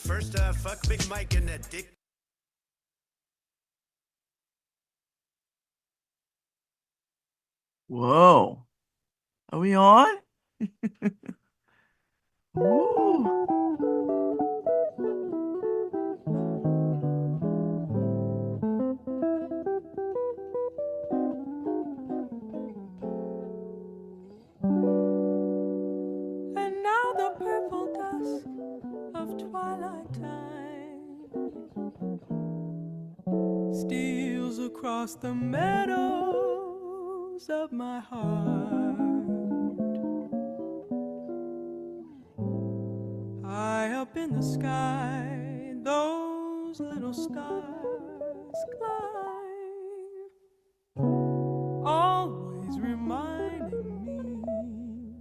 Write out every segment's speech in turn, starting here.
First, fuck Big Mike and that dick. Whoa. Are we on? Ooh. And now the purple dusk of twilight time steals across the meadows of my heart. High up in the sky, those little stars climb, always reminding me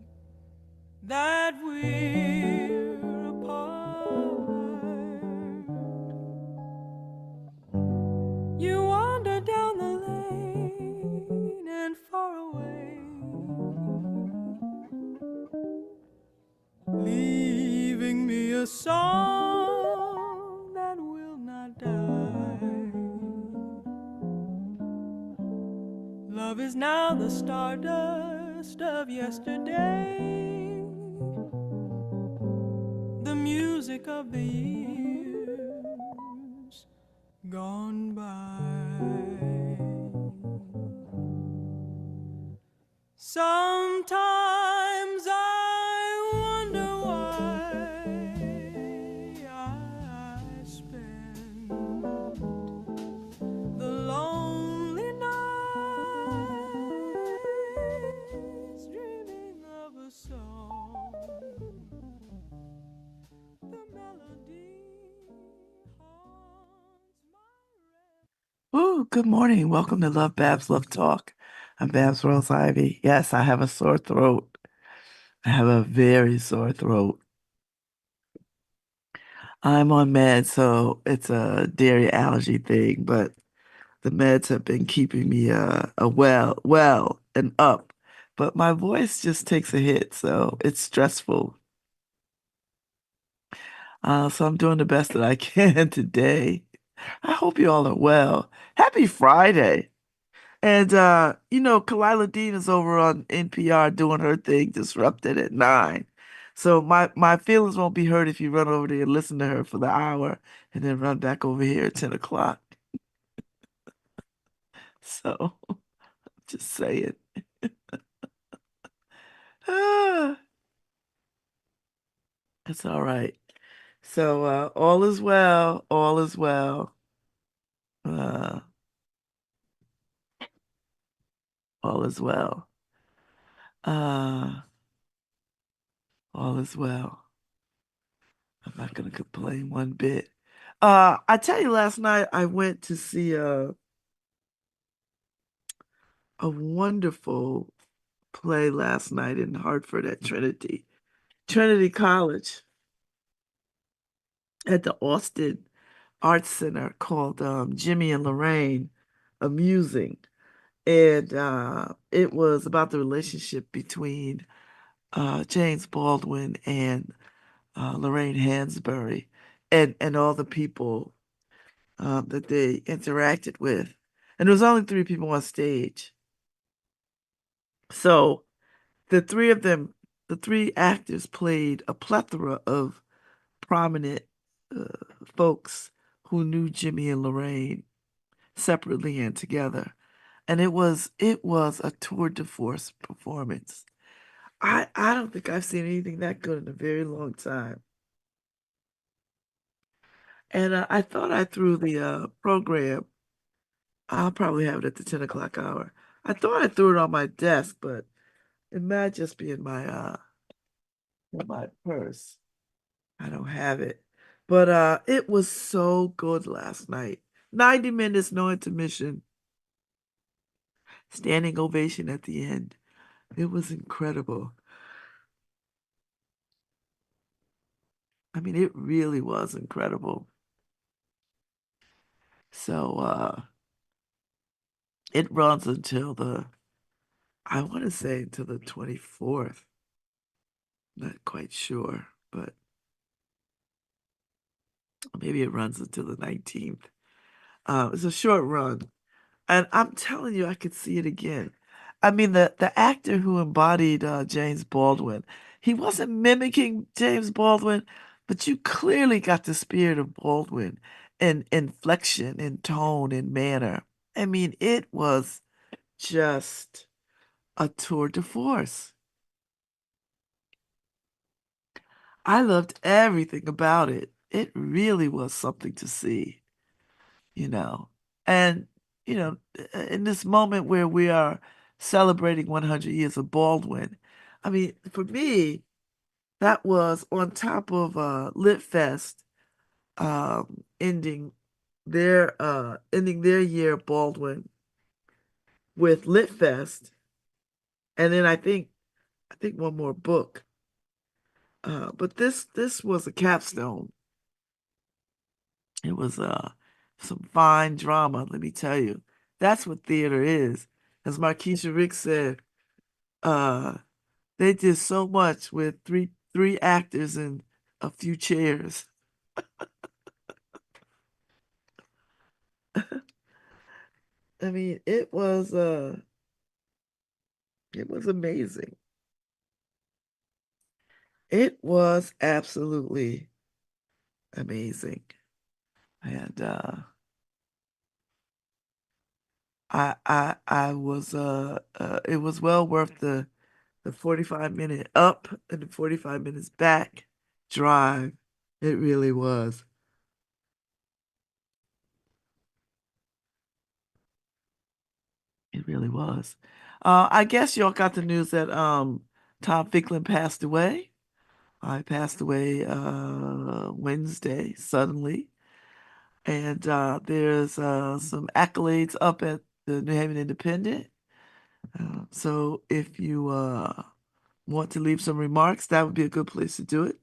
that we're apart. You wander down the lane and far away, leaving me a song that will not die. Love is now the stardust of yesterday, the music of the years gone by. Sometimes I wonder why I spend the lonely nights dreaming of a song. The melody haunts my Ooh, good morning. Welcome to LoveBabz, Love Talk. I'm Babz Rawls-Ivy. Yes, I have a sore throat. I have a very sore throat. I'm on meds, so it's a dairy allergy thing, but the meds have been keeping me well and up. But my voice just takes a hit, so it's stressful. So I'm doing the best that I can today. I hope you all are well. Happy Friday. And Kalila Dean is over on NPR doing her thing, Disrupted at 9. So my feelings won't be hurt if you run over there and listen to her for the hour and then run back over here at 10 o'clock. So just saying. Ah, it's all right. So all is well, all is well. Uh, all is well. Uh, all is well. I'm not gonna complain one bit. I tell you, last night I went to see a wonderful play last night in Hartford at Trinity College at the Austin Arts Center called Jimmy and Lorraine Amusing. And it was about the relationship between James Baldwin and Lorraine Hansberry and all the people that they interacted with. And there was only three people on stage. So the three of them, the three actors played a plethora of prominent uh, folks who knew Jimmy and Lorraine separately and together. And it was a tour de force performance. I don't think I've seen anything that good in a very long time. And I thought I threw the program. I'll probably have it at the 10 o'clock hour. I thought I threw it on my desk, but it might just be in my purse. I don't have it. But it was so good last night. 90 minutes, no intermission, standing ovation at the end. It was incredible. I mean, it really was incredible. So it runs until I want to say until the 24th. Not quite sure, but Maybe it runs until the 19th. It's a short run. And I'm telling you, I could see it again. I mean, the actor who embodied James Baldwin, he wasn't mimicking James Baldwin, but you clearly got the spirit of Baldwin in inflection, in tone, in manner. I mean, it was just a tour de force. I loved everything about it. It really was something to see, you know. And, you know, in this moment where we are celebrating 100 years of Baldwin, I mean, for me, that was on top of Lit Fest ending their year Baldwin with Lit Fest, and then I think one more book. But this was a capstone. It was some fine drama, let me tell you. That's what theater is. As Markeisha Rick said, uh, they did so much with three actors and a few chairs. I mean, it was amazing. It was absolutely amazing. And I was it was well worth the 45 minute up and the 45 minutes back drive. It really was. It really was. I guess y'all got the news that Tom Ficklin passed away. I passed away Wednesday suddenly, and there's some accolades up at the New Haven Independent. So if you want to leave some remarks, that would be a good place to do it.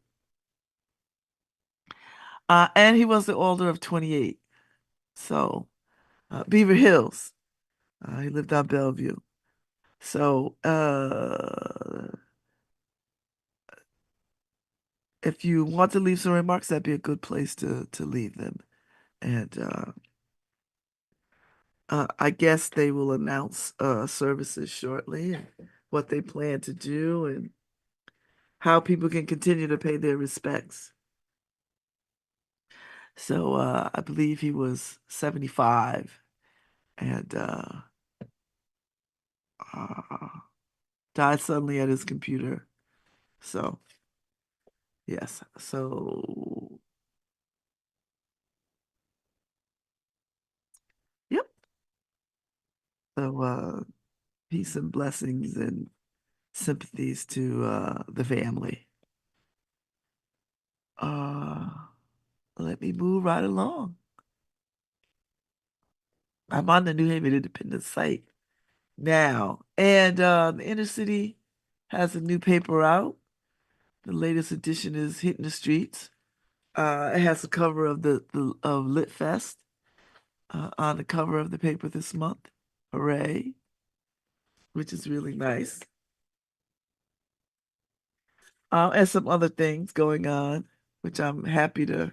And he was the older of 28. So Beaver Hills. He lived on Bellevue. So if you want to leave some remarks, that'd be a good place to leave them. And I guess they will announce services shortly and what they plan to do and how people can continue to pay their respects. So I believe he was 75 and uh, died suddenly at his computer. So yes, so yep. So peace and blessings and sympathies to the family. Uh, Let me move right along. I'm on the New Haven Independent site now, and the Inner City has a new paper out. The latest edition is hitting the streets. It has the cover of the of Lit Fest on the cover of the paper this month. Hooray! Which is really nice. And some other things going on, which I'm happy to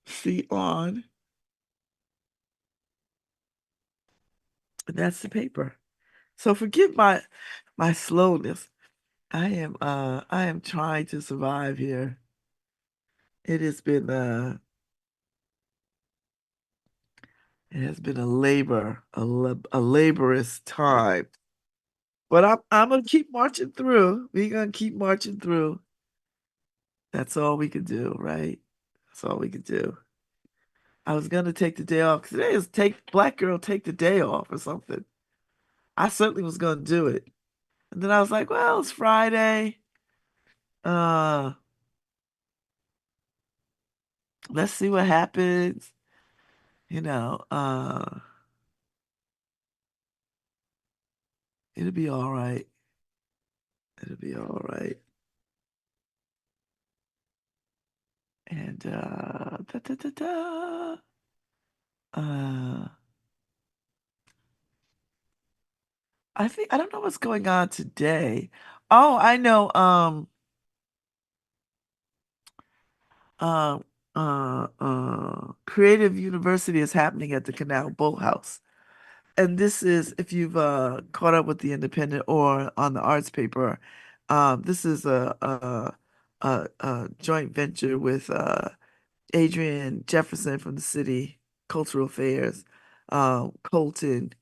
see on. And that's the paper. So forgive my slowness. I am trying to survive here. It has been it has been a a laborious time. But I'm gonna keep marching through. We're gonna keep marching through. That's all we can do, right? That's all we can do. I was gonna take the day off. Today is take Black Girl Take the Day Off or something. I certainly was gonna do it. And then I was like, well, it's Friday. Uh, let's see what happens. You know, it'll be all right. It'll be all right. And da, da, da, da. Uh, I don't know what's going on today. Oh, I know. Creative University is happening at the Canal Boathouse. And this is, if you've caught up with the Independent or on the arts paper, this is a joint venture with Adrian Jefferson from the city Cultural Affairs, Colton,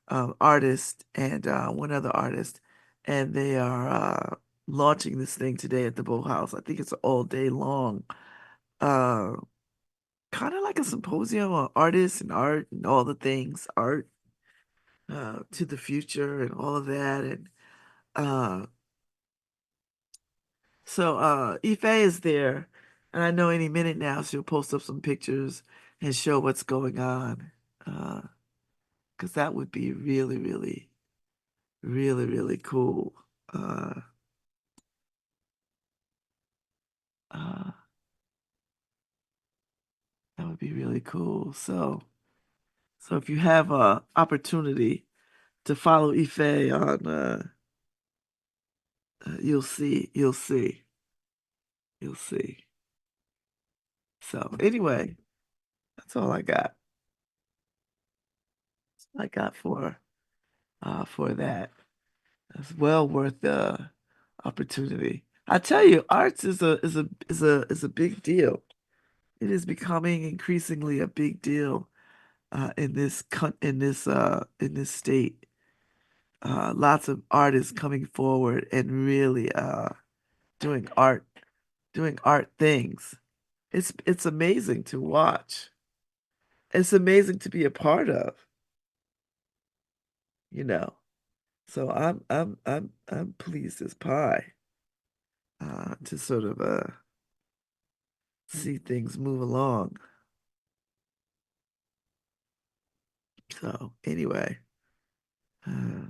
artist, and one other artist, and they are launching this thing today at the Boathouse. I think it's all day long. Uh, Kind of like a symposium on artists and art and all the things art to the future and all of that. And uh, Ife is there, and I know any minute now she'll post up some pictures and show what's going on. Uh, because that would be really, really, really, really cool. Uh, uh, that would be really cool. So if you have a opportunity to follow Ife on, you'll see. So anyway, that's all I got. I got for that. It's well worth the opportunity. I tell you, arts is a big deal. It is becoming increasingly a big deal in this state. Lots of artists coming forward and really doing art doing art things. It's amazing to watch. It's amazing to be a part of, you know. So I'm pleased as pie to sort of see things move along. So anyway, uh,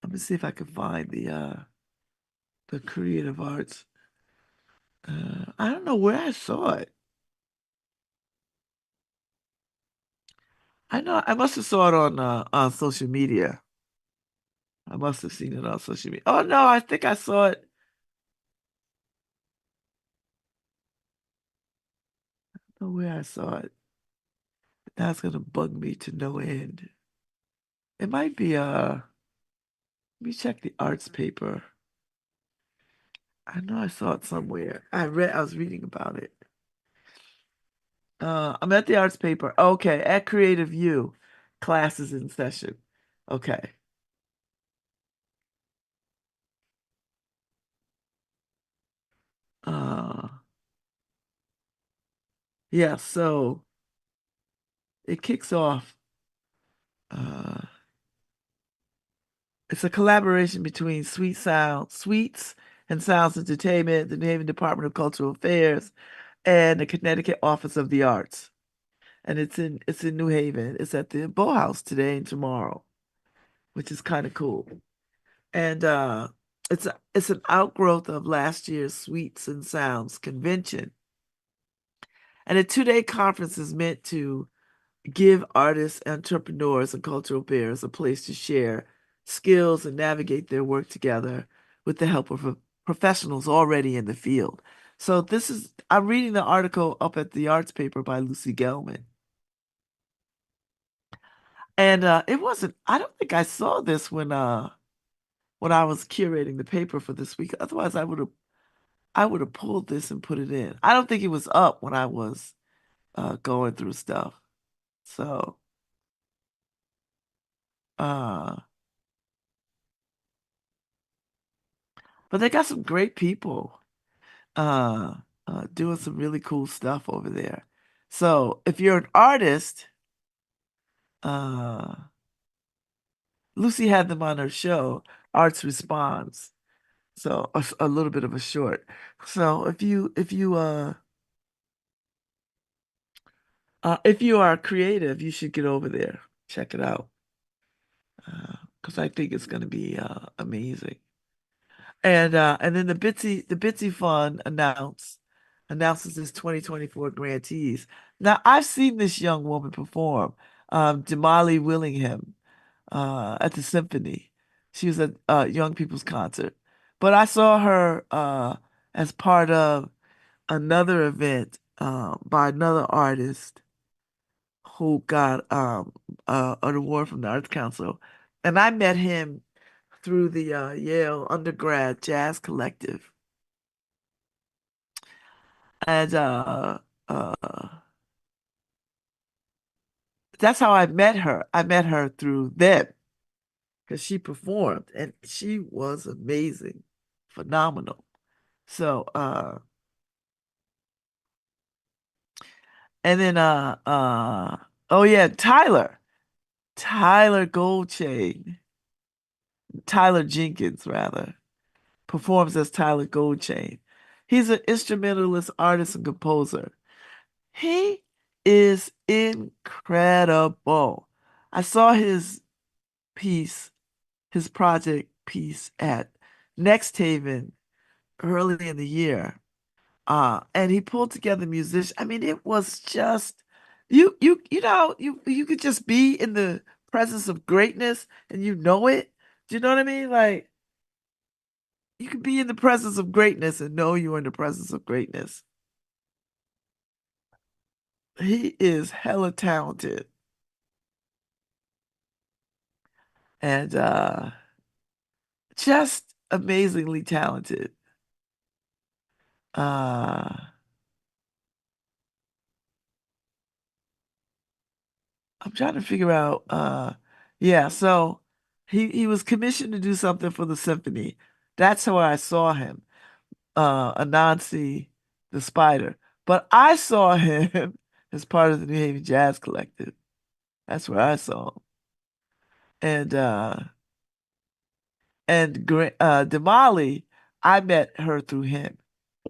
let me see if I can find the creative arts. I don't know where I saw it. I know I must have saw it on social media. I must have seen it on social media. Oh no, I think I saw it. I don't know where I saw it. That's gonna bug me to no end. It might be let me check the arts paper. I know I saw it somewhere. I was reading about it. I'm at the arts paper. Okay, at Creative U, classes in session. Okay. Uh, yeah, so it kicks off. Uh, it's a collaboration between Sweets and Sounds Entertainment, the New Haven Department of Cultural Affairs, and the Connecticut Office of the Arts. And it's in New Haven. It's at the Bow House today and tomorrow, which is kind of cool. And it's an outgrowth of last year's Sweets and Sounds convention. And a 2-day conference is meant to give artists, entrepreneurs, and cultural bearers a place to share skills and navigate their work together with the help of professionals already in the field. So I'm reading the article up at the arts paper by Lucy Gelman. And it wasn't, I don't think I saw this when I was curating the paper for this week. Otherwise I would have pulled this and put it in. I don't think it was up when I was going through stuff. So uh but they got some great people uh doing some really cool stuff over there. So if you're an artist, uh Lucy had them on her show, Arts Responds. So a little bit of a short. So if you are creative, you should get over there. Check it out. Because I think it's going to be amazing. And then the Bitsy Fund announces its 2024 grantees. Now I've seen this young woman perform, Damali Willingham, at the symphony. She was at Young People's Concert, But I saw her as part of another event by another artist who got an award from the Arts Council. And I met him through the Yale undergrad jazz collective. And uh, that's how I met her. I met her through them because she performed and she was amazing, phenomenal. So, and then, oh yeah, Tyler Goldchain, Tyler Jenkins rather, performs as Tyler Goldchain. He's an instrumentalist, artist, and composer. He is incredible. I saw piece, his project piece at Next Haven early in the year. And he pulled together musicians. I mean, it was just you could just be in the presence of greatness and you know it. Do you know what I mean? Like you could be in the presence of greatness and know you're in the presence of greatness. He is hella talented and just amazingly talented. Uh I'm trying to figure out yeah, so he was commissioned to do something for the symphony. That's how I saw him. Anansi the Spider. But I saw him as part of the New Haven Jazz Collective. That's where I saw him. And Damali, I met her through him.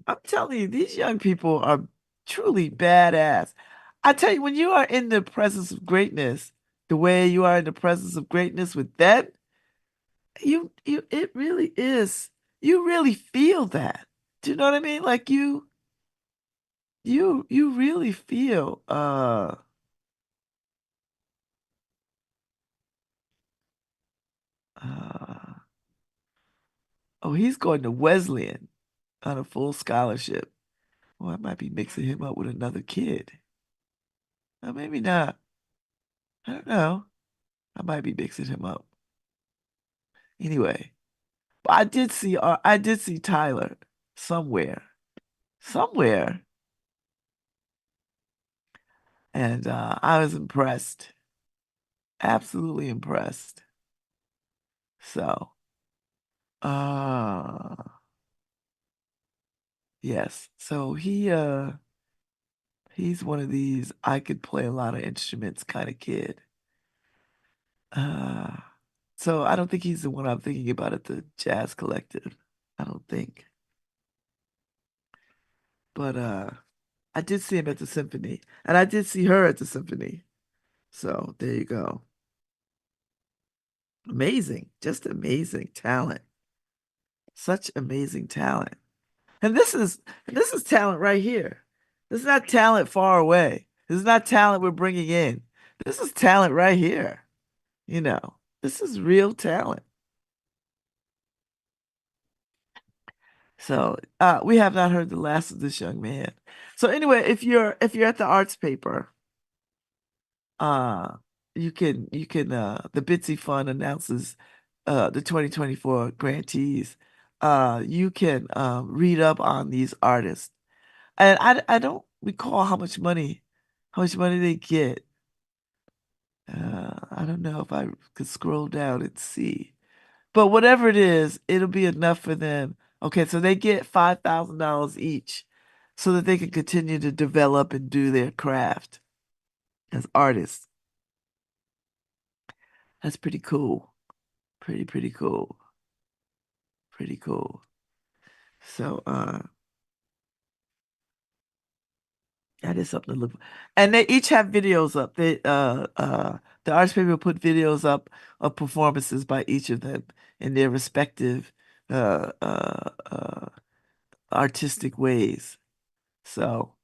I'm telling you, these young people are truly badass. I tell you, when you are in the presence of greatness, the way you are in the presence of greatness with them, it really is. You really feel that. Do you know what I mean? Like you really feel. Uh, oh, he's going to Wesleyan on a full scholarship. Well, I might be mixing him up with another kid. Maybe not. I don't know. I might be mixing him up. Anyway, but I did see Tyler somewhere, somewhere, and I was impressed, absolutely impressed. So, uh, yes. So he's one of these I could play a lot of instruments kind of kid. Uh, so I don't think he's the one I'm thinking about at the Jazz Collective. I don't think. But I did see him at the symphony, and I did see her at the symphony. So there you go. Amazing, just amazing talent. Such amazing talent. And this is talent right here. This is not talent far away. This is not talent we're bringing in. This is talent right here. You know, this is real talent. So we have not heard the last of this young man. So anyway, if you're at the arts paper, uh you can the Bitsy Fund announces the 2024 grantees. You can read up on these artists. And I don't recall how much money they get. I don't know if I could scroll down and see. But whatever it is, it'll be enough for them. Okay, so they get $5,000 each so that they can continue to develop and do their craft as artists. That's pretty cool. Pretty cool. Pretty cool. So that is something to look for. And they each have videos up. The arts paper put videos up of performances by each of them in their respective uh uh uh artistic ways. So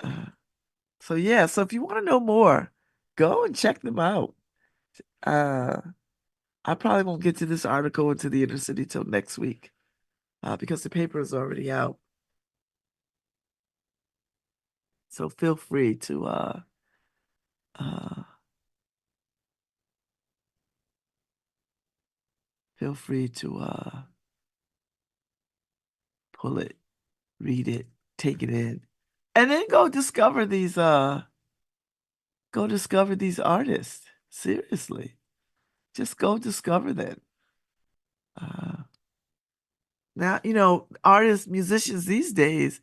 uh so yeah, so if you want to know more, go and check them out. Uh I probably won't get to this article into the inner city till next week. because the paper is already out. So feel free to uh, feel free to pull it, read it, take it in, and then go discover these artists. Seriously, just go discover them. Uh, Now, artists, musicians these days,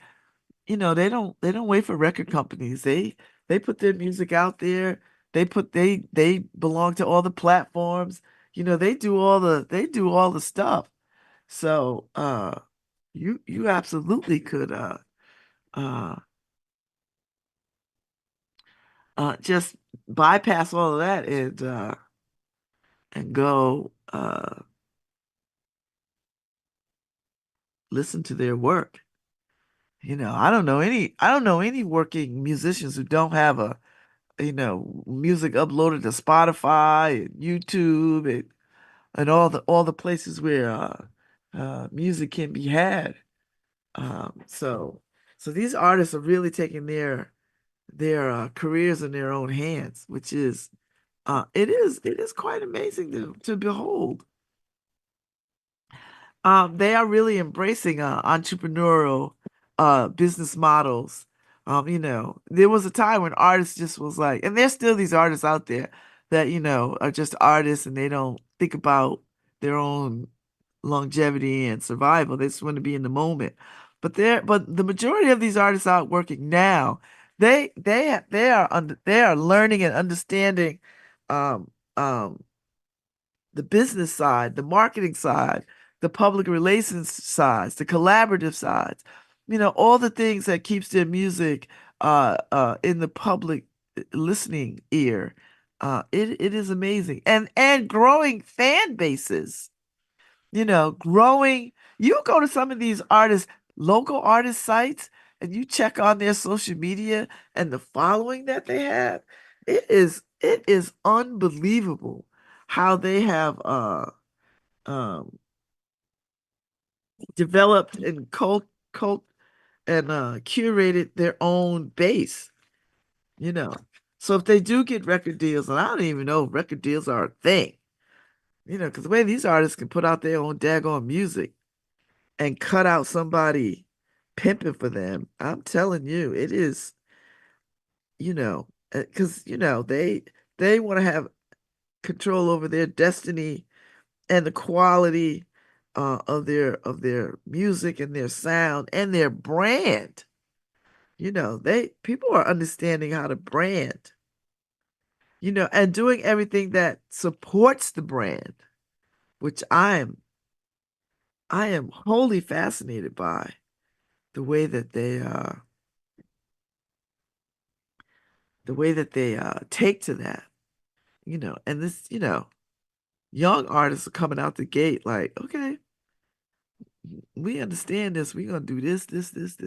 they don't wait for record companies. They put their music out there. They belong to all the platforms. They do all the stuff. So, you absolutely could uh just bypass all of that and go listen to their work. I don't know any working musicians who don't have music uploaded to Spotify and YouTube and all the places where music can be had. So these artists are really taking their careers in their own hands, which is it is quite amazing to behold. They are really embracing entrepreneurial business models. There was a time when artists just was like, and there's still these artists out there that, are just artists and they don't think about their own longevity and survival. They just want to be in the moment. But the majority of these artists out working now, they are learning and understanding um um the business side, the marketing side, the public relations sides, the collaborative sides, all the things that keeps their music in the public listening ear. It is amazing. And growing fan bases, growing. You go to some of these artists, local artist sites, and you check on their social media and the following that they have. It is unbelievable how they have um developed and cult and curated their own base, you know. So if they do get record deals, and I don't even know if record deals are a thing, because the way these artists can put out their own daggone music and cut out somebody pimping for them, I'm telling you, it is, because they want to have control over their destiny and the quality of their music and their sound and their brand. They people are understanding how to brand, and doing everything that supports the brand, which I am wholly fascinated by the way that they take to that, and this, young artists are coming out the gate like, okay, we understand this. We're gonna do this. It's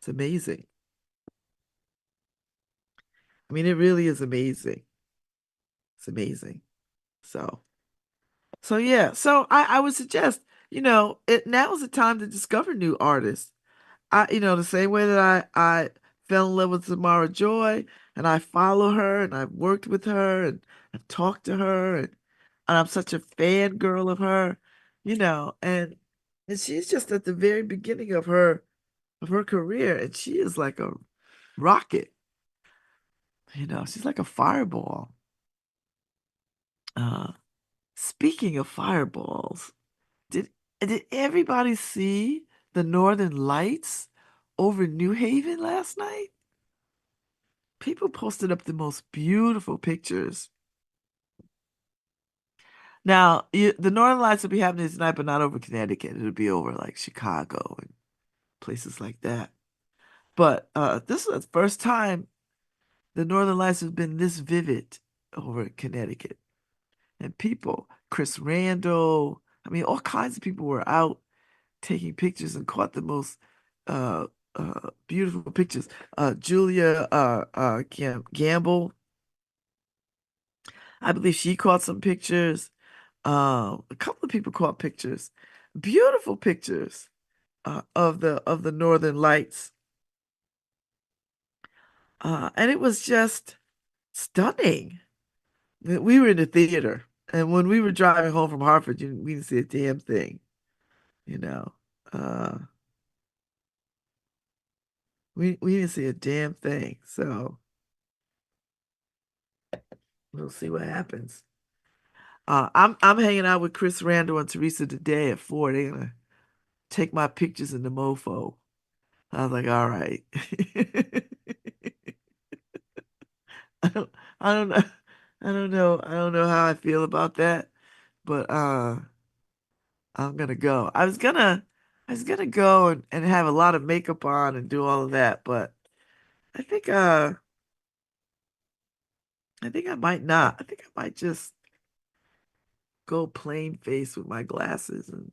amazing. I mean, it really is amazing. It's amazing. So, so yeah. So I would suggest, it now is the time to discover new artists. The same way that I fell in love with Samara Joy and I follow her and I've worked with her and I've talked to her and I'm such a fangirl of her, and she's just at the very beginning of her career and she is like a rocket, she's like a fireball. Uh, Speaking of fireballs, did did everybody see the Northern Lights over New Haven last night? People posted up the most beautiful pictures. Now, the Northern Lights will be happening tonight, but not over Connecticut. It'll be over like Chicago and places like that. But this is the first time the Northern Lights have been this vivid over Connecticut. And people, Chris Randall, I mean, all kinds of people were out taking pictures and caught the most uh, beautiful pictures. Julia Gamble, I believe she caught some pictures. A couple of people caught pictures. beautiful pictures of the Northern Lights. And it was just stunning. We were in the theater, and when we were driving home from Hartford, we didn't see a damn thing, you know. Uh, we didn't see a damn thing. So we'll see what happens. I'm hanging out with Chris Randall and Teresa today at 4. They're gonna take my pictures in the mofo. I was like, all right. I don't I don't know. I don't know how I feel about that, but I'm gonna go. I was gonna go and have a lot of makeup on and do all of that, but I think uh I think I might not. I think I might just go plain face with my glasses, and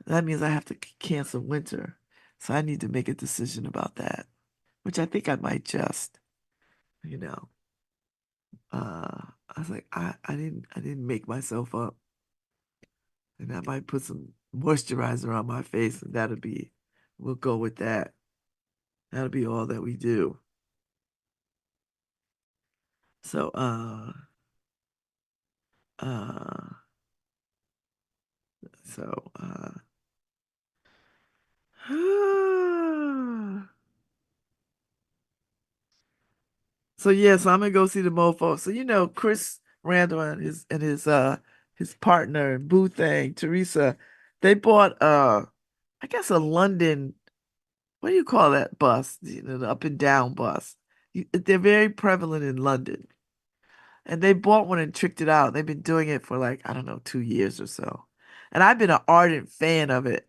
that means I have to cancel winter. So I need to make a decision about that, which I think I might just, you know. I was like, I didn't make myself up. And I might put some moisturizer on my face, and we'll go with that. That'll be all that we do. So, uh, so, so yes, I'm gonna go see the mofo. So, Chris Randall and his partner, Boo Thang, Teresa, they bought, I guess a London, what do you call that bus? The up and down bus. They're very prevalent in London. And they bought one and tricked it out. They've been doing it for like, I don't know, 2 years or so. And I've been an ardent fan of it.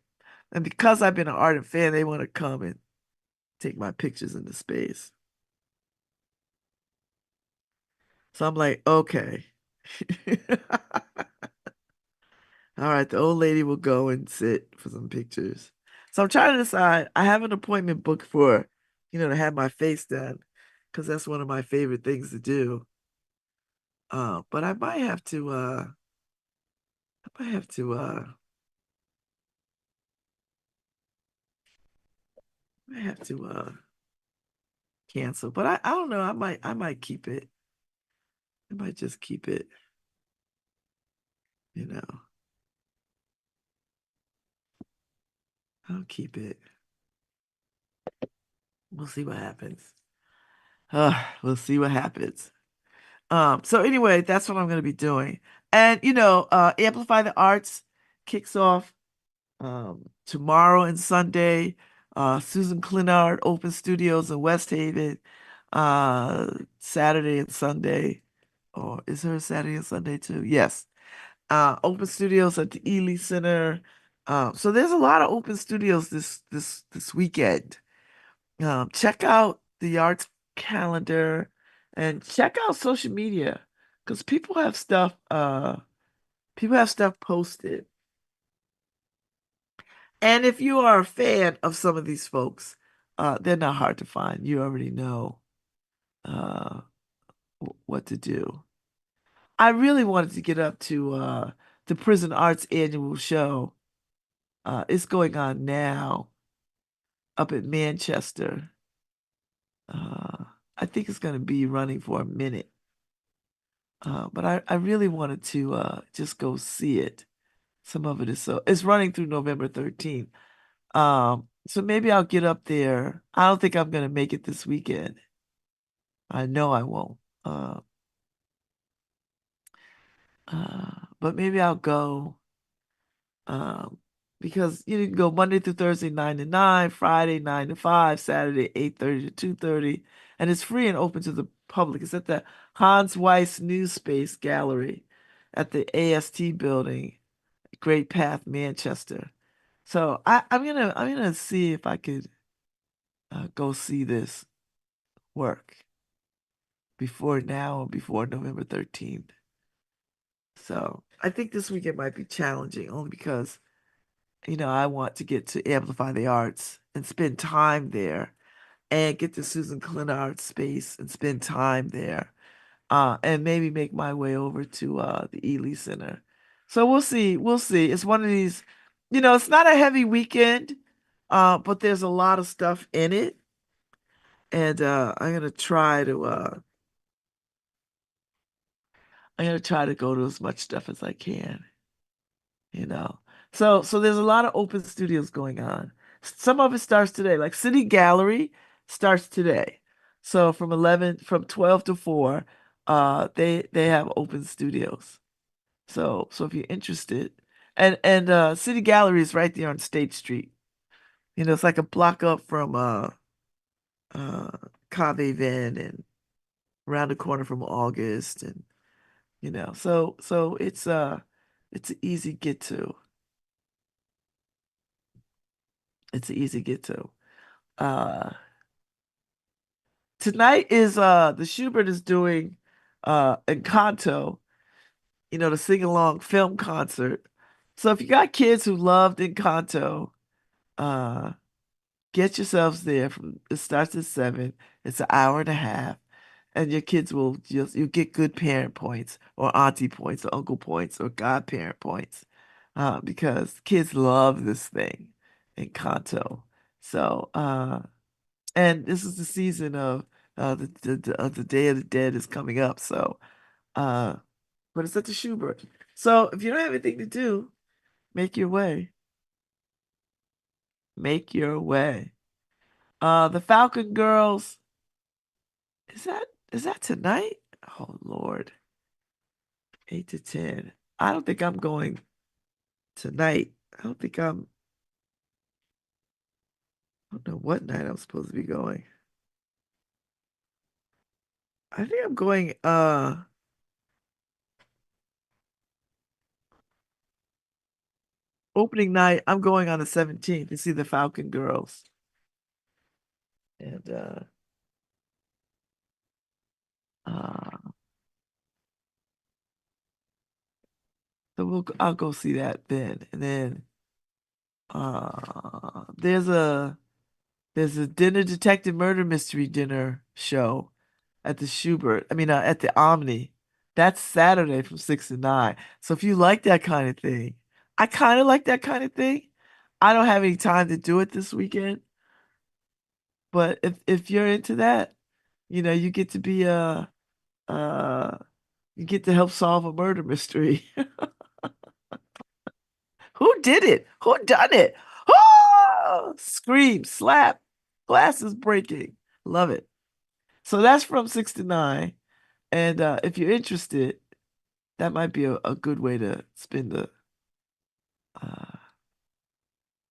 And because I've been an ardent fan, they want to come and take my pictures into space. So I'm like, okay. All right, the old lady will go and sit for some pictures. So I'm trying to decide. I have an appointment booked for, to have my face done, because that's one of my favorite things to do. But I might have to, I have to cancel. But I don't know. I might keep it. I might just keep it, you know. I'll keep it. We'll see what happens. We'll see what happens. So anyway, that's what I'm gonna be doing. And Amplify the Arts kicks off tomorrow and Sunday. Susan Clinard open studios in West Haven. Saturday and Sunday. Or is there a Saturday and Sunday too? Yes. Open studios at the Ely Center. So there's a lot of open studios this weekend. Check out the arts calendar and check out social media because people have stuff posted. And if you are a fan of some of these folks, they're not hard to find. You already know uh what to do. I really wanted to get up to the Prison Arts annual show. It's going on now up at Manchester. I think it's going to be running for a minute. But I really wanted to just go see it. Some of it is it's running through November 13th. So maybe I'll get up there. I don't think I'm going to make it this weekend. I know I won't. But maybe I'll go. Um, because you can go Monday through Thursday 9 to 9, Friday 9 to 5, Saturday 8:30 to 2:30, and it's free and open to the public. It's at the Hans Weiss New Space Gallery at the AST building, Great Path, Manchester. So I'm gonna see if I could go see this work before now or before November 13th. So I think this weekend might be challenging only because I want to get to Amplify the Arts and spend time there and get to Susan Clinard's space and spend time there. And maybe make my way over to the Ely Center. So we'll see. We'll see. It's one of these It's not a heavy weekend, but there's a lot of stuff in it, and I'm gonna try to go to as much stuff as I can, you know. So there's a lot of open studios going on. Some of it starts today, like City Gallery starts today. So from 12 to 4, they have open studios. So if you're interested, and City Gallery is right there on State Street. It's like a block up from uh Cave Van and around the corner from August, and so it's an easy get to. It's an easy get to. Uh Tonight is the Schubert is doing Encanto, the sing along film concert. So if you got kids who loved Encanto, uh get yourselves there. It starts at 7. It's an hour and a half, and your kids you get good parent points or auntie points or uncle points or godparent points, because kids love this thing, Encanto. So and this is the season of the Day of the Dead is coming up. So uh, but it's at the Schubert. So if you don't have anything to do, make your way. Make your way. The Falcon Girls. Is that tonight? Oh Lord. 8 to 10. I don't think I'm going tonight. I don't know what night I'm supposed to be going. I think I'm going opening night. I'm going on the 17th to see the Falcon Girls. And uh so I'll go see that then. And then there's a dinner detective murder mystery dinner show at the Schubert. I mean, at the Omni. That's Saturday from 6 to 9. So if you like that kind of thing, I kind of like that kind of thing. I don't have any time to do it this weekend, but if you're into that, you get to be uh you get to help solve a murder mystery. Who did it? Who done it? Oh! Scream, slap, glasses breaking. Love it. So that's from 6 to 9. And if you're interested, that might be a good way to spend uh,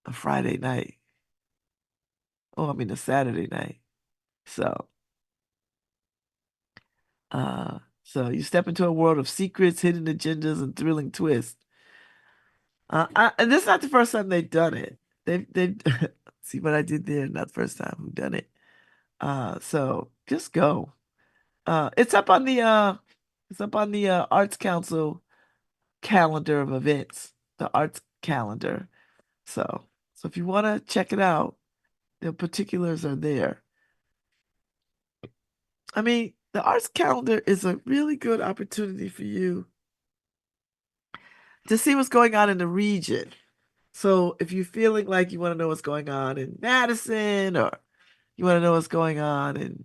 a Friday night. Oh, I mean a Saturday night. So, so you step into a world of secrets, hidden agendas, and thrilling twists. And this is not the first time they've done it. They've see what I did there. Not the first time we've done it. So just go. It's up on the Arts Council calendar of events, the arts calendar. So if you want to check it out, the particulars are there. I mean, the arts calendar is a really good opportunity for you to see what's going on in the region. So if you're feeling like you want to know what's going on in Madison, or you want to know what's going on in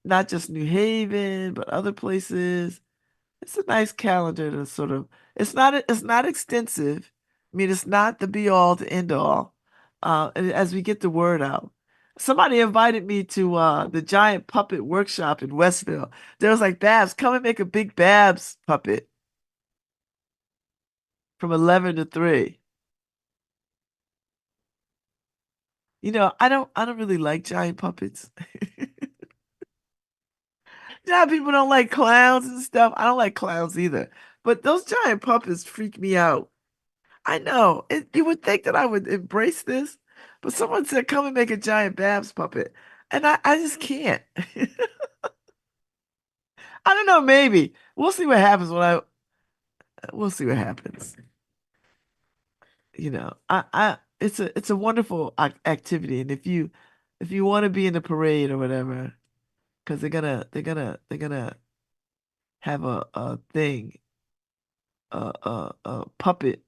not just New Haven, but other places, it's a nice calendar to sort of, it's not extensive. I mean, it's not the be all to end all. And as we get the word out. Somebody invited me to the giant puppet workshop in Westville. There was like, Babz, come and make a big Babz puppet from 11 to 3. I don't really like giant puppets. People don't like clowns and stuff. I don't like clowns either. But those giant puppets freak me out. I know. You would think that I would embrace this, but someone said, come and make a giant Babs puppet. And I just can't. I don't know, maybe. We'll see what happens we'll see what happens. It's a wonderful activity. And if you want to be in the parade or whatever, because they're gonna have a thing, a puppet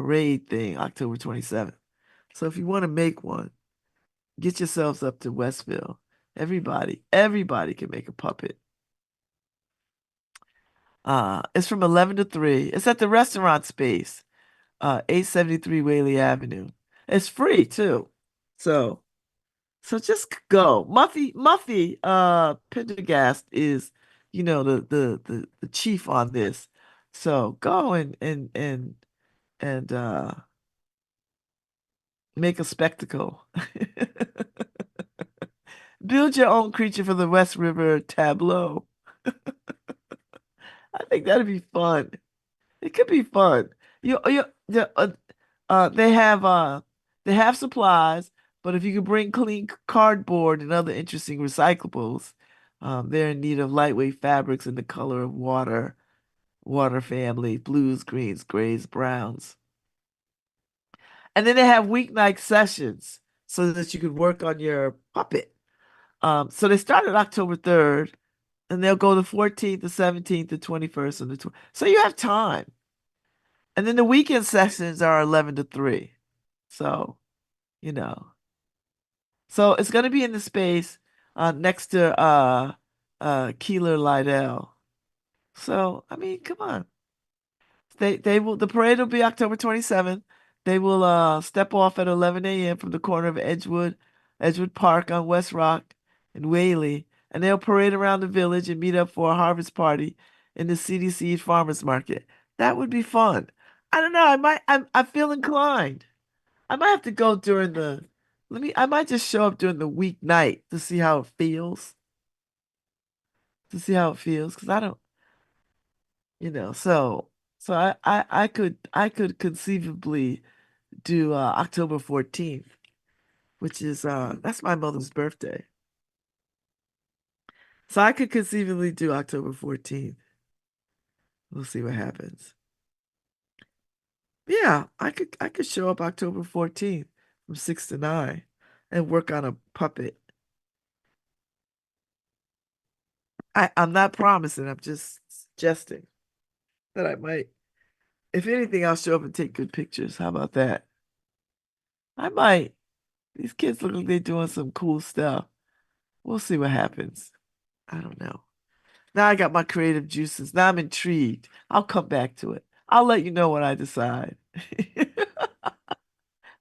parade thing October 27th. So if you want to make one, get yourselves up to Westville. Everybody can make a puppet. It's from 11 to 3. It's at the restaurant space, 873 Whaley Avenue. It's free too. So just go. Muffy Pendergast is, the chief on this. So go and make a spectacle. Build your own creature for the West River tableau. I think that'd be fun. It could be fun. They have supplies, but if you could bring clean cardboard and other interesting recyclables, they're in need of lightweight fabrics in the color of water family, blues, greens, grays, browns. And then they have weeknight sessions so that you could work on your puppet. So they start on October 3rd, and they'll go the 14th, the 17th, the 21st, and the 20th. So you have time. And then the weekend sessions are 11 to 3. So, you know. So it's going to be in the space next to Keeler Lydell. So, I mean, come on. The parade will be October 27th. They will step off at 11 a.m. from the corner of Edgewood Park on West Rock and Whaley, and they'll parade around the village and meet up for a harvest party in the CDC Farmers Market. That would be fun. I don't know. I feel inclined. I might have to go during I might just show up during the weeknight to see how it feels. To see how it feels, because I don't, so I could conceivably do October 14th, which is that's my mother's birthday. So I could conceivably do October 14th. We'll see what happens. Yeah, I could show up October 14th from 6 to 9 and work on a puppet. I'm not promising, I'm just suggesting that I might. If anything, I'll show up and take good pictures. How about that? I might. These kids look like they're doing some cool stuff. We'll see what happens. I don't know. Now I got my creative juices. Now I'm intrigued. I'll come back to it. I'll let you know when I decide.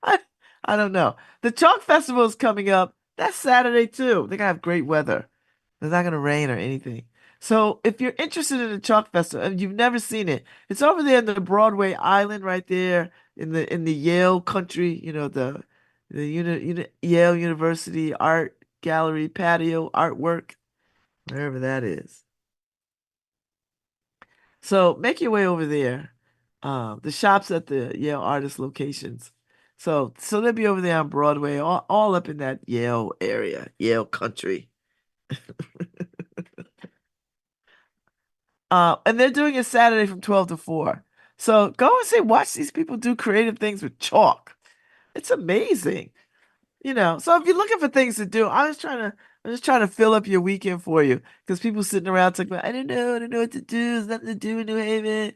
I, I don't know. The Chalk Festival is coming up. That's Saturday too. They're gonna have great weather. It's not gonna rain or anything. So if you're interested in the Chalk Festival and you've never seen it, it's over there in the Broadway Island right there in the Yale country, Yale University Art Gallery patio artwork, wherever that is. So make your way over there. The shops at the Yale artist locations. So they'll be over there on Broadway, all up in that Yale area, Yale country. And they're doing it Saturday from 12 to 4. So go and watch these people do creative things with chalk. It's amazing. So if you're looking for things to do, I'm just trying to fill up your weekend for you because people sitting around talking about, I don't know what to do. There's nothing to do in New Haven.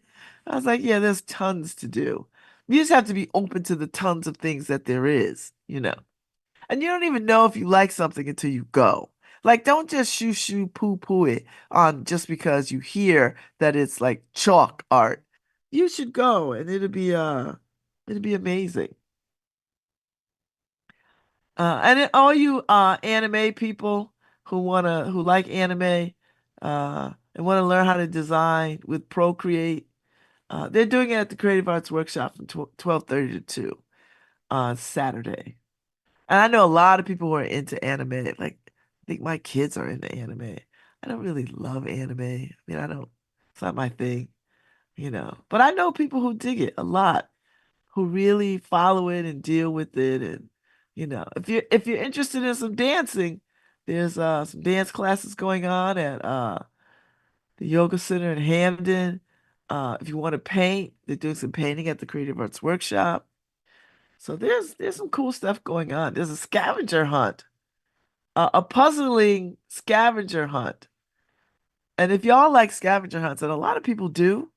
I was like, yeah, there's tons to do. You just have to be open to the tons of things that there is. And you don't even know if you like something until you go. Like, don't just shoo poo poo it on just because you hear that it's like chalk art. You should go and it'll be amazing. All you anime people who like anime and want to learn how to design with Procreate, they're doing it at the Creative Arts Workshop from 12:30 to 2 on Saturday. And I know a lot of people who are into anime. Like, I think my kids are into anime. I don't really love anime. I mean, it's not my thing. But I know people who dig it a lot, who really follow it and deal with it. And, if you're interested in some dancing, there's some dance classes going on at the Yoga Center in Hamden. If you want to paint, they're doing some painting at the Creative Arts Workshop. So there's some cool stuff going on. There's a scavenger hunt, a puzzling scavenger hunt. And if y'all like scavenger hunts, and a lot of people do,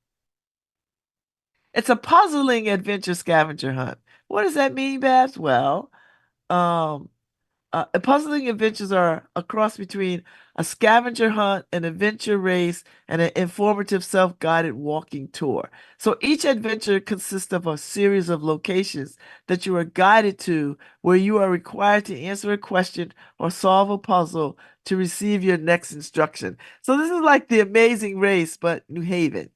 It's a puzzling adventure scavenger hunt. What does that mean, Babs? Well, um, puzzling adventures are a cross between a scavenger hunt, an adventure race, and an informative self-guided walking tour. So each adventure consists of a series of locations that you are guided to where you are required to answer a question or solve a puzzle to receive your next instruction. So this is like the Amazing Race, but New Haven.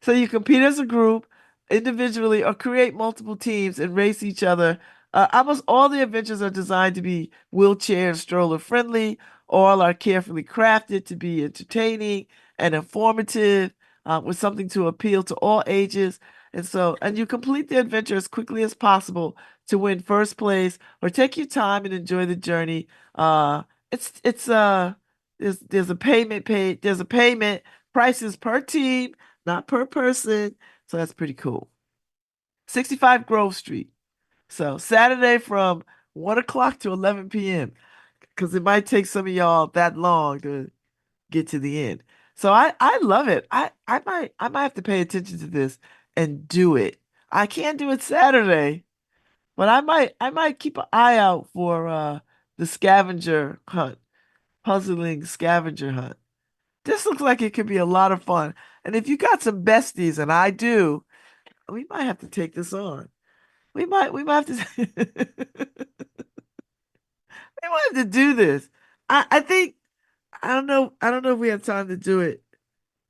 So you compete as a group, individually, or create multiple teams and race each other. Almost all the adventures are designed to be wheelchair and stroller friendly. All are carefully crafted to be entertaining and informative, with something to appeal to all ages. And you complete the adventure as quickly as possible to win first place, or take your time and enjoy the journey. It's there's a payment paid. There's a payment. Prices per team, not per person. So that's pretty cool. 65 Grove Street. So Saturday from 1 o'clock to 11 p.m. Because it might take some of y'all that long to get to the end. So I love it. I might have to pay attention to this and do it. I can't do it Saturday, but I might keep an eye out for the scavenger hunt, puzzling scavenger hunt. This looks like it could be a lot of fun. And if you got some besties, and I do, we might have to take this on. We might have to we might have to do this. I think I don't know if we have time to do it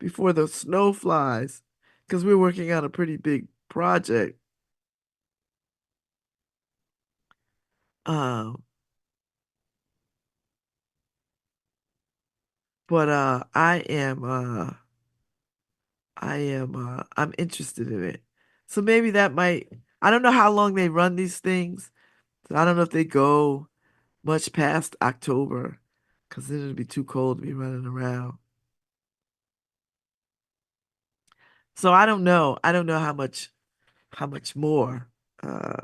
before the snow flies, because we're working on a pretty big project. Um, but I'm interested in it. So maybe that might, I don't know how long they run these things. So I don't know if they go much past October, because then it'll be too cold to be running around. So I don't know. I don't know how much more uh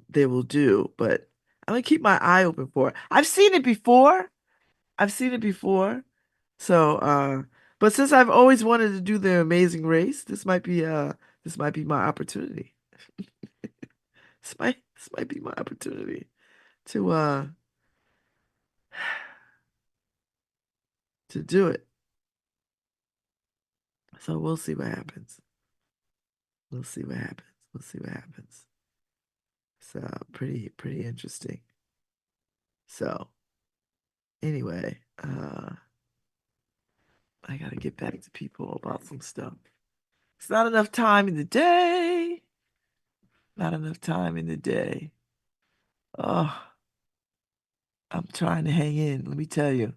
they will do, but I'm gonna keep my eye open for it. I've seen it before. I've seen it before. So but since I've always wanted to do the Amazing Race, this might be my opportunity. This might be my opportunity to do it. So we'll see what happens. We'll see what happens. We'll see what happens. So pretty interesting. So anyway, I gotta get back to people about some stuff. It's not enough time in the day. Not enough time in the day. Oh, I'm trying to hang in. Let me tell you,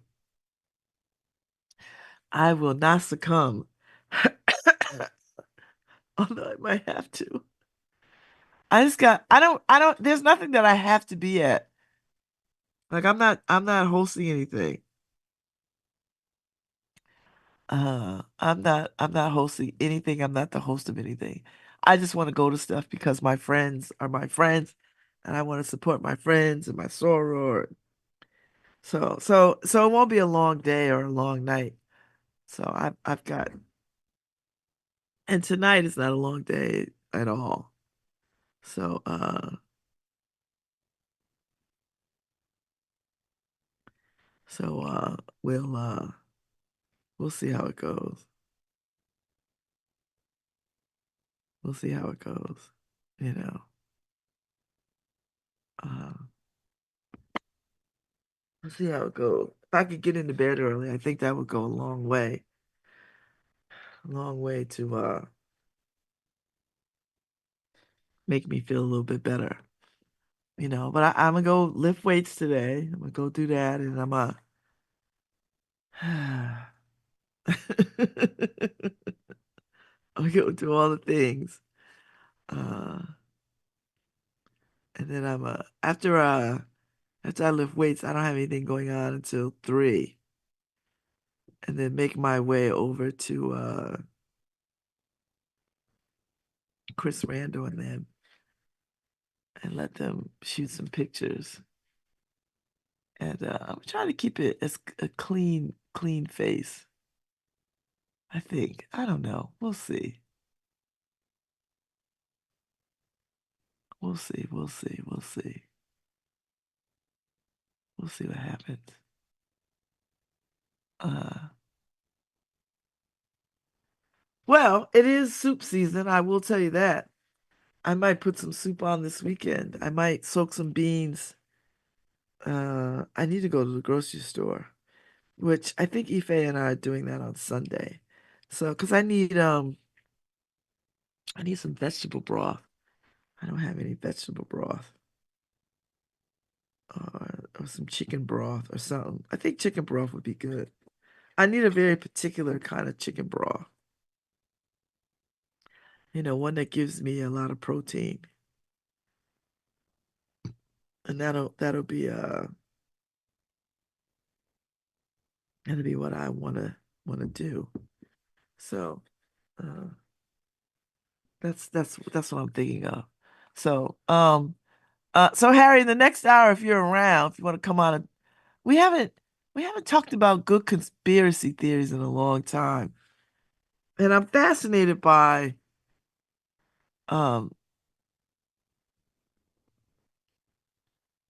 I will not succumb. Although I might have to. There's nothing that I have to be at. Like I'm not hosting anything. I'm not hosting anything. I'm not the host of anything. I just want to go to stuff because my friends are my friends, and I want to support my friends and my soror. So it won't be a long day or a long night. So I've got, and tonight is not a long day at all. So we'll see how it goes. We'll see how it goes. You know. Uh we'll see how it goes. If I could get into bed early, I think that would go a long way. A long way to make me feel a little bit better. But I'm gonna go lift weights today. I'm gonna go do that, and I'm I'm gonna go do all the things. Uh, and then after I lift weights, I don't have anything going on until 3. And then make my way over to Chris Randall and them, and let them shoot some pictures. And I'm trying to keep it as a clean face. I think. I don't know. We'll see. We'll see. We'll see. We'll see. We'll see what happens. Uh, well, it is soup season. I will tell you that. I might put some soup on this weekend. I might soak some beans. I need to go to the grocery store, which I think Ife and I are doing that on Sunday. So, because I need some vegetable broth. I don't have any vegetable broth or some chicken broth or something. I think chicken broth would be good. I need a very particular kind of chicken broth. One that gives me a lot of protein. And that'll be what I wanna do. So uh that's what I'm thinking of. So so Harry, in the next hour, if you're around, if you want to come on we haven't we haven't talked about good conspiracy theories in a long time. And I'm fascinated by um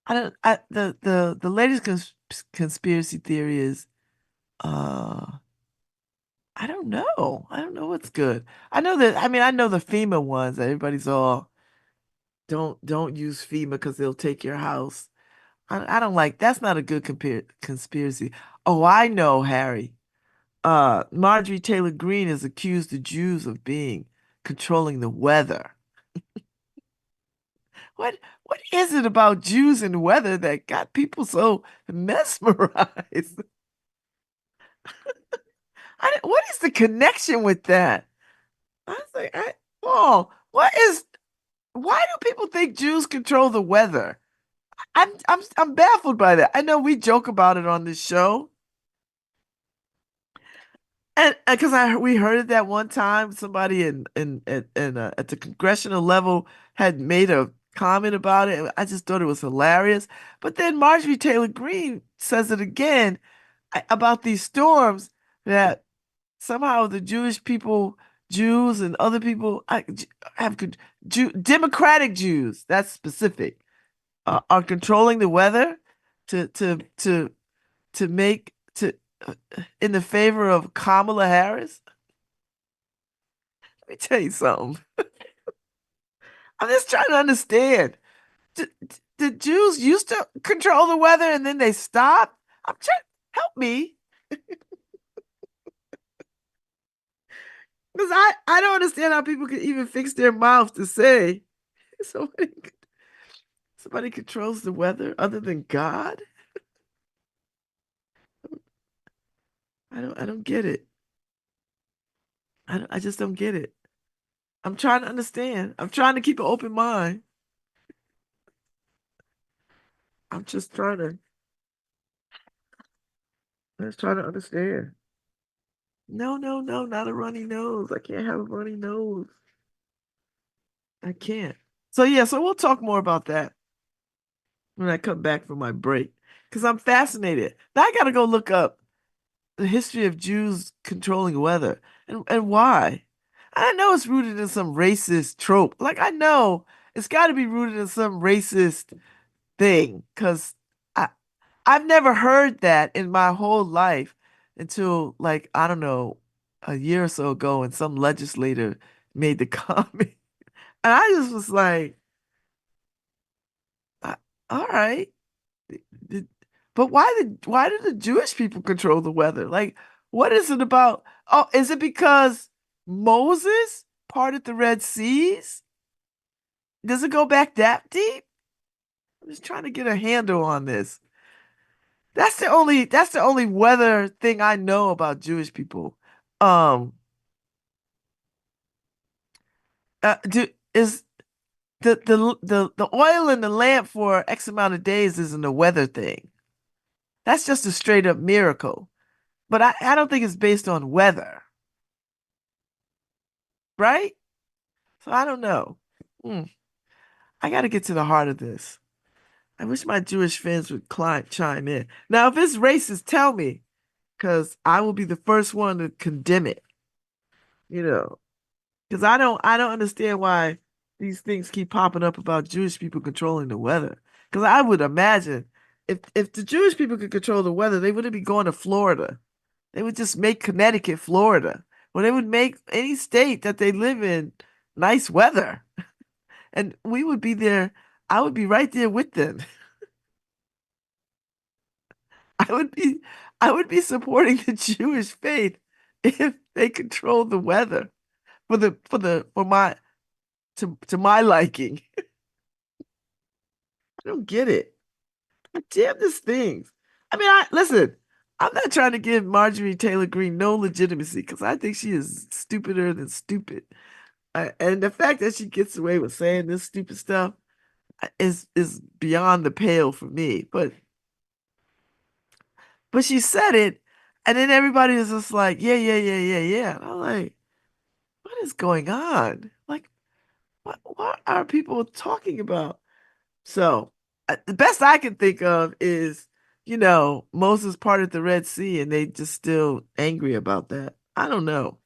I don't I the latest conspiracy theory is uh I don't know. I don't know what's good. I know the FEMA ones. Everybody's all don't use FEMA because they'll take your house. I don't like that's not a good conspiracy. Oh, I know, Harry. Marjorie Taylor Greene has accused the Jews of being controlling the weather. What is it about Jews and weather that got people so mesmerized? What is the connection with that? I was like, Paul, why do people think Jews control the weather? I'm baffled by that. I know we joke about it on this show, and because we heard it that one time, somebody at the congressional level had made a comment about it. I just thought it was hilarious. But then Marjorie Taylor Greene says it again about these storms that somehow the Jewish people, Jews and other people, have Democratic Jews. That's specific. Are controlling the weather to to to to make to in the favor of Kamala Harris. Let me tell you something. I'm just trying to understand. The Jews used to control the weather and then they stopped. I'm trying. Help me, because I don't understand how people can even fix their mouth to say somebody somebody controls the weather other than God. I don't get it. I just don't get it. I'm trying to understand. I'm trying to keep an open mind. I'm just trying to understand. No, no, no, not a runny nose. I can't have a runny nose. I can't. So yeah, so we'll talk more about that when I come back from my break. Because I'm fascinated. Now I gotta go look up the history of Jews controlling weather and why. I know it's rooted in some racist trope. Like I know it's gotta be rooted in some racist thing. Cause I I've never heard that in my whole life until like, I don't know, a year or so ago when some legislator made the comment. And I just was like, "Uh, all right. Did- But why did the Jewish people control the weather? Like, what is it about? Oh, is it because Moses parted the Red Seas? Does it go back that deep? I'm just trying to get a handle on this. That's the only weather thing I know about Jewish people. Um, is the oil in the lamp for X amount of days isn't a weather thing. That's just a straight up miracle. But I don't think it's based on weather, right? So I don't know. Hmm. I got to get to the heart of this. I wish my Jewish fans would chime in. Now, if it's racist, tell me, because I will be the first one to condemn it. you know, because I don't understand why these things keep popping up about Jewish people controlling the weather. Because I would imagine if the Jewish people could control the weather, they wouldn't be going to Florida. They would just make Connecticut Florida. Well, they would make any state that they live in nice weather. And we would be there. I would be right there with them. I would be I would be supporting the Jewish faith if they controlled the weather for my to my liking. I don't get it. Damn this things. I mean, I listen. I'm not trying to give Marjorie Taylor Greene no legitimacy because I think she is stupider than stupid. And the fact that she gets away with saying this stupid stuff is beyond the pale for me. But she said it, and then everybody is just like, yeah, yeah, yeah, yeah, yeah. And I'm like, what is going on? Like, what are people talking about? So the best I can think of is, Moses parted the Red Sea and they just still angry about that. I don't know.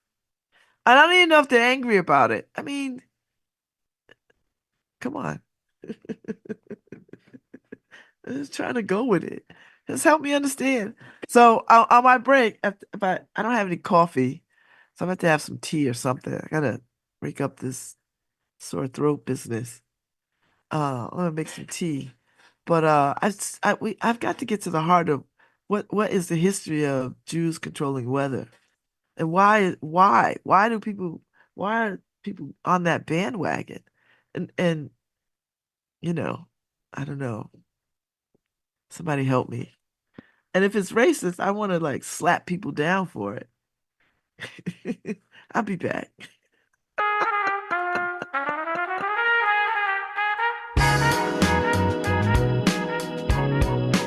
I don't even know if they're angry about it. I mean, come on. I'm just trying to go with it. Just help me understand. So on my break, if I don't have any coffee, so I'm going to have some tea or something. I gotta break up this sore throat business. I'm gonna make some tea. But I've got to get to the heart of what is the history of Jews controlling weather, and why are people on that bandwagon, and you know, I don't know. Somebody help me. And if it's racist, I want to like slap people down for it. I'll be back.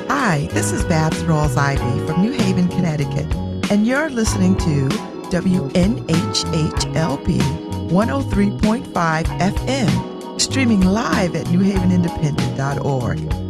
Hi, this is Babz Rawls-Ivy from New Haven, Connecticut, and you're listening to WNHHLP 103.5 FM, streaming live at newhavenindependent.org.